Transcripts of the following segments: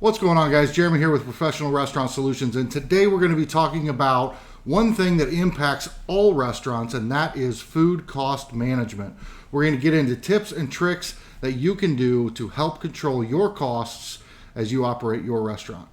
What's going on, guys? Jeremy here with Professional Restaurant Solutions, and today we're going to be talking about one thing that impacts all restaurants, and that is food cost management. We're going to get into tips and tricks that you can do to help control your costs as you operate your restaurant.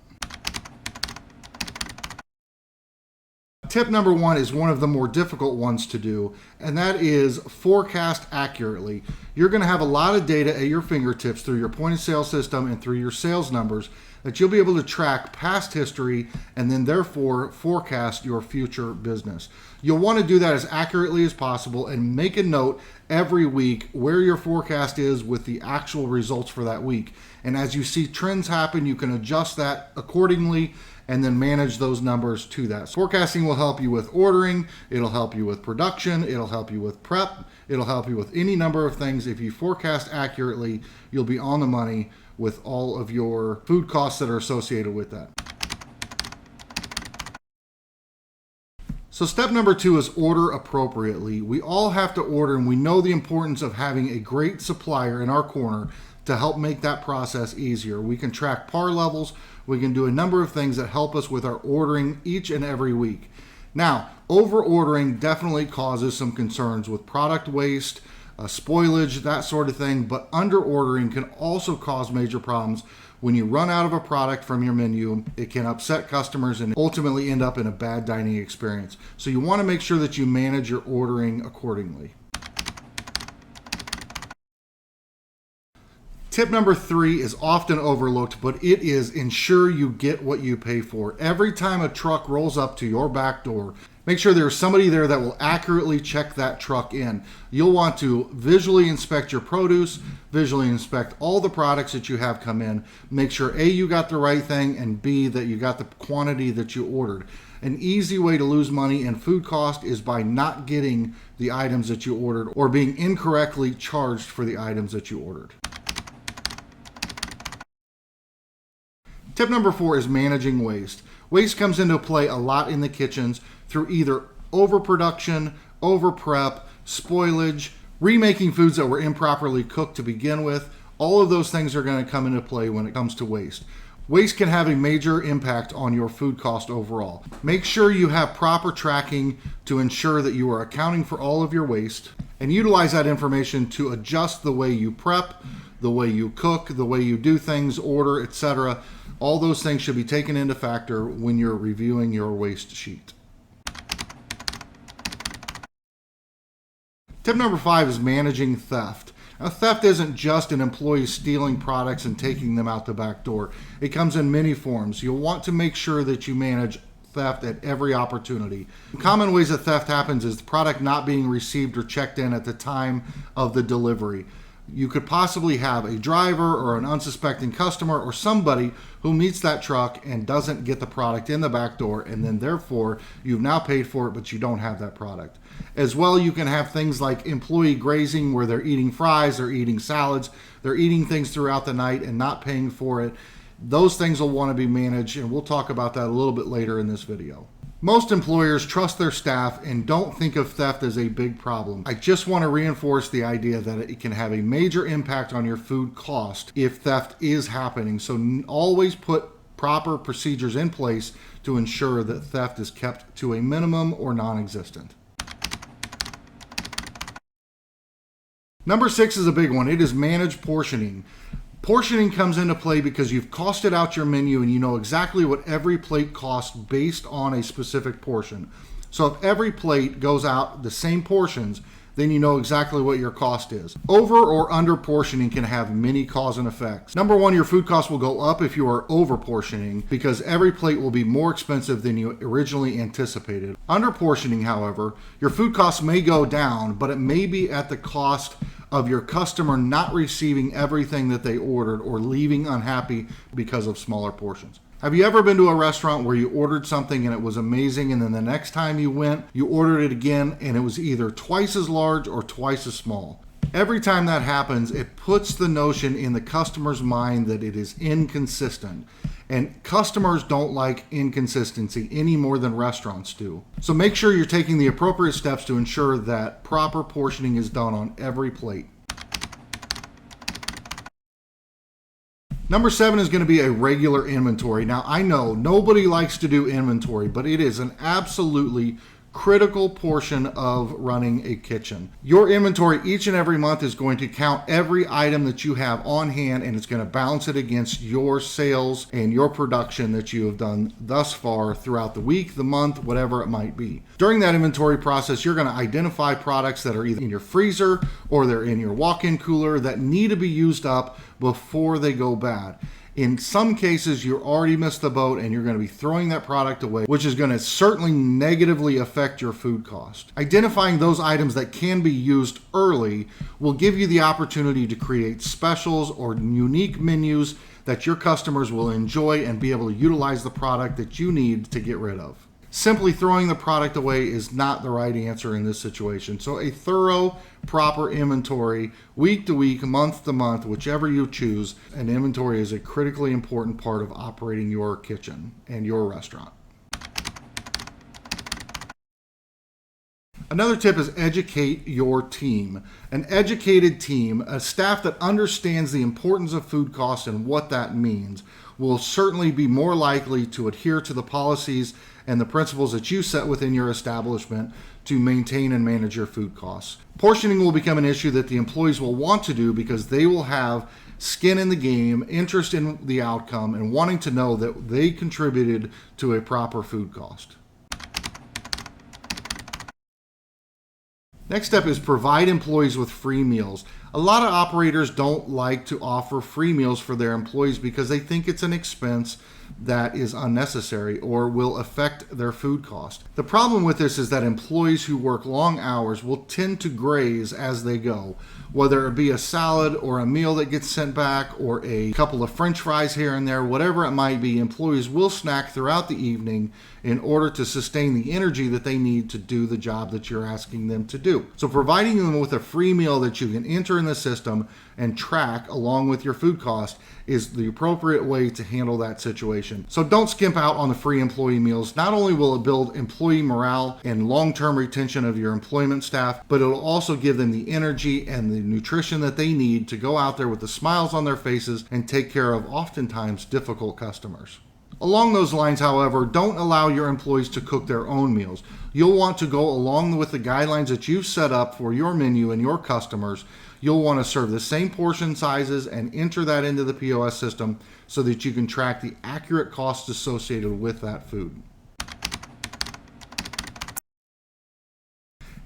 Tip number one is one of the more difficult ones to do, and that is forecast accurately. You're going to have a lot of data at your fingertips through your point of sale system and through your sales numbers that you'll be able to track past history and then therefore forecast your future business. You'll want to do that as accurately as possible and make a note every week where your forecast is with the actual results for that week. And as you see trends happen, you can adjust that accordingly and then manage those numbers to that. Forecasting will help you with ordering, it'll help you with production, it'll help you with prep, it'll help you with any number of things. If you forecast accurately, you'll be on the money with all of your food costs that are associated with that. So step number two is order appropriately. We all have to order, and we know the importance of having a great supplier in our corner to help make that process easier. We can track par levels, we can do a number of things that help us with our ordering each and every week. Now, over ordering definitely causes some concerns with product waste, spoilage, that sort of thing, but under ordering can also cause major problems. When you run out of a product from your menu, it can upset customers and ultimately end up in a bad dining experience. So you want to make sure that you manage your ordering accordingly. Tip number three is often overlooked, but it is ensure you get what you pay for. Every time a truck rolls up to your back door, make sure there's somebody there that will accurately check that truck in. You'll want to visually inspect your produce, visually inspect all the products that you have come in. Make sure A, you got the right thing, and B, that you got the quantity that you ordered. An easy way to lose money in food cost is by not getting the items that you ordered or being incorrectly charged for the items that you ordered. Tip number four is managing waste. Waste comes into play a lot in the kitchens through either overproduction, overprep, spoilage, remaking foods that were improperly cooked to begin with. All of those things are going to come into play when it comes to waste. Waste can have a major impact on your food cost overall. Make sure you have proper tracking to ensure that you are accounting for all of your waste and utilize that information to adjust the way you prep, the way you cook, the way you do things, order, etc. All those things should be taken into factor when you're reviewing your waste sheet. Tip number five is managing theft. Now, theft isn't just an employee stealing products and taking them out the back door. It comes in many forms. You'll want to make sure that you manage theft at every opportunity. Common ways that theft happens is the product not being received or checked in at the time of the delivery. You could possibly have a driver or an unsuspecting customer or somebody who meets that truck and doesn't get the product in the back door, and then therefore you've now paid for it but you don't have that product. As well, you can have things like employee grazing where they're eating fries, they're eating salads, they're eating things throughout the night and not paying for it. Those things will want to be managed, and we'll talk about that a little bit later in this video. Most employers trust their staff and don't think of theft as a big problem. I just want to reinforce the idea that it can have a major impact on your food cost if theft is happening. So always put proper procedures in place to ensure that theft is kept to a minimum or non-existent. Number six is a big one. It is manage portioning. Portioning comes into play because you've costed out your menu and you know exactly what every plate costs based on a specific portion. So if every plate goes out the same portions, then you know exactly what your cost is. Over or under portioning can have many cause and effects. Number one, your food costs will go up if you are over portioning because every plate will be more expensive than you originally anticipated. Under portioning, however, your food costs may go down, but it may be at the cost of your customer not receiving everything that they ordered or leaving unhappy because of smaller portions. Have you ever been to a restaurant where you ordered something and it was amazing, and then the next time you went, you ordered it again and it was either twice as large or twice as small? Every time that happens, it puts the notion in the customer's mind that it is inconsistent. And customers don't like inconsistency any more than restaurants do. So make sure you're taking the appropriate steps to ensure that proper portioning is done on every plate. Number 7 is going to be a regular inventory. Now, I know nobody likes to do inventory, but it is an absolutely critical portion of running a kitchen. Your inventory each and every month is going to count every item that you have on hand, and it's going to balance it against your sales and your production that you have done thus far throughout the week, the month, whatever it might be. During that inventory process, you're going to identify products that are either in your freezer or they're in your walk-in cooler that need to be used up before they go bad. In some cases, you already missed the boat and you're going to be throwing that product away, which is going to certainly negatively affect your food cost. Identifying those items that can be used early will give you the opportunity to create specials or unique menus that your customers will enjoy and be able to utilize the product that you need to get rid of. Simply throwing the product away is not the right answer in this situation. So a thorough, proper inventory, week to week, month to month, whichever you choose, an inventory is a critically important part of operating your kitchen and your restaurant. Another tip is educate your team. An educated team, a staff that understands the importance of food costs and what that means, will certainly be more likely to adhere to the policies and the principles that you set within your establishment to maintain and manage your food costs. Portioning will become an issue that the employees will want to do because they will have skin in the game, interest in the outcome, and wanting to know that they contributed to a proper food cost. Next step is provide employees with free meals. A lot of operators don't like to offer free meals for their employees because they think it's an expense that is unnecessary or will affect their food cost. The problem with this is that employees who work long hours will tend to graze as they go, whether it be a salad or a meal that gets sent back or a couple of French fries here and there, whatever it might be. Employees will snack throughout the evening in order to sustain the energy that they need to do the job that you're asking them to do. So providing them with a free meal that you can enter in the system and track along with your food cost is the appropriate way to handle that situation. So don't skimp out on the free employee meals. Not only will it build employee morale and long-term retention of your employment staff, but it'll also give them the energy and the nutrition that they need to go out there with the smiles on their faces and take care of oftentimes difficult customers. Along those lines, however, don't allow your employees to cook their own meals. You'll want to go along with the guidelines that you've set up for your menu and your customers. You'll want to serve the same portion sizes and enter that into the POS system so that you can track the accurate costs associated with that food.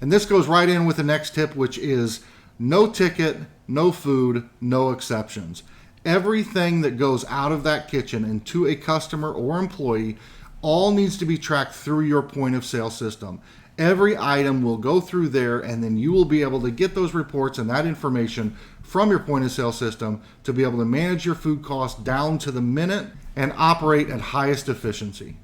And this goes right in with the next tip, which is no ticket, no food, no exceptions. Everything that goes out of that kitchen and to a customer or employee all needs to be tracked through your point of sale system. Every item will go through there, and then you will be able to get those reports and that information from your point of sale system to be able to manage your food costs down to the minute and operate at highest efficiency.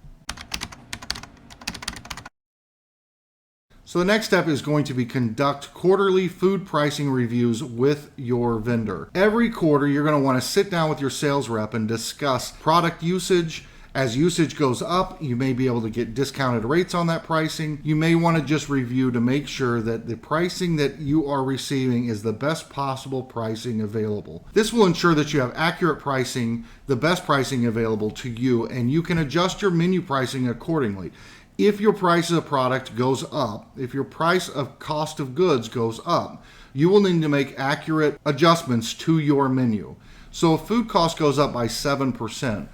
So the next step is going to be conduct quarterly food pricing reviews with your vendor. Every quarter, you're going to want to sit down with your sales rep and discuss product usage. As usage goes up, you may be able to get discounted rates on that pricing. You may want to just review to make sure that the pricing that you are receiving is the best possible pricing available. This will ensure that you have accurate pricing, the best pricing available to you, and you can adjust your menu pricing accordingly. If your price of product goes up, if your price of cost of goods goes up, you will need to make accurate adjustments to your menu. So if food cost goes up by 7%,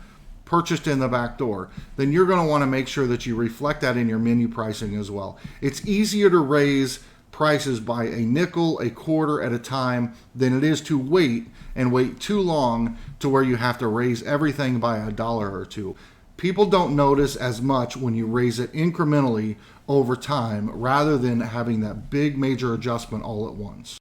purchased in the back door, then you're going to want to make sure that you reflect that in your menu pricing as well. It's easier to raise prices by a nickel, a quarter at a time than it is to wait too long to where you have to raise everything by $1 or $2. People don't notice as much when you raise it incrementally over time rather than having that big major adjustment all at once.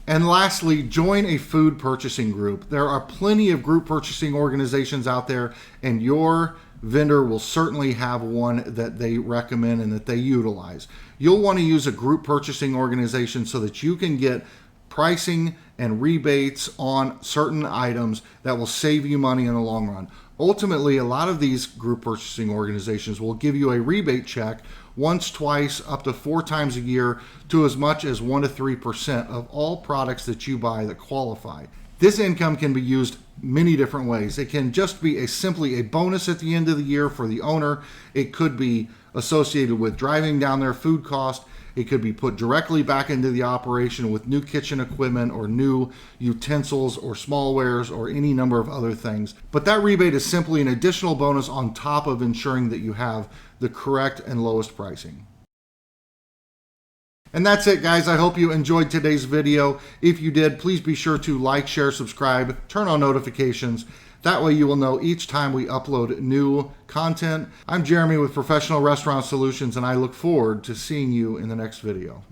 And lastly, join a food purchasing group. There are plenty of group purchasing organizations out there, and your vendor will certainly have one that they recommend and that they utilize. You'll want to use a group purchasing organization so that you can get pricing and rebates on certain items that will save you money in the long run. Ultimately, a lot of these group purchasing organizations will give you a rebate check once, twice, up to 4 times a year to as much as 1 to 3% of all products that you buy that qualify. This income can be used many different ways. It can just be simply a bonus at the end of the year for the owner. It could be associated with driving down their food cost. It could be put directly back into the operation with new kitchen equipment or new utensils or smallwares or any number of other things. But that rebate is simply an additional bonus on top of ensuring that you have the correct and lowest pricing. And that's it, guys. I hope you enjoyed today's video. If you did, please be sure to like, share, subscribe, turn on notifications. That way you will know each time we upload new content. I'm Jeremy with Professional Restaurant Solutions, and I look forward to seeing you in the next video.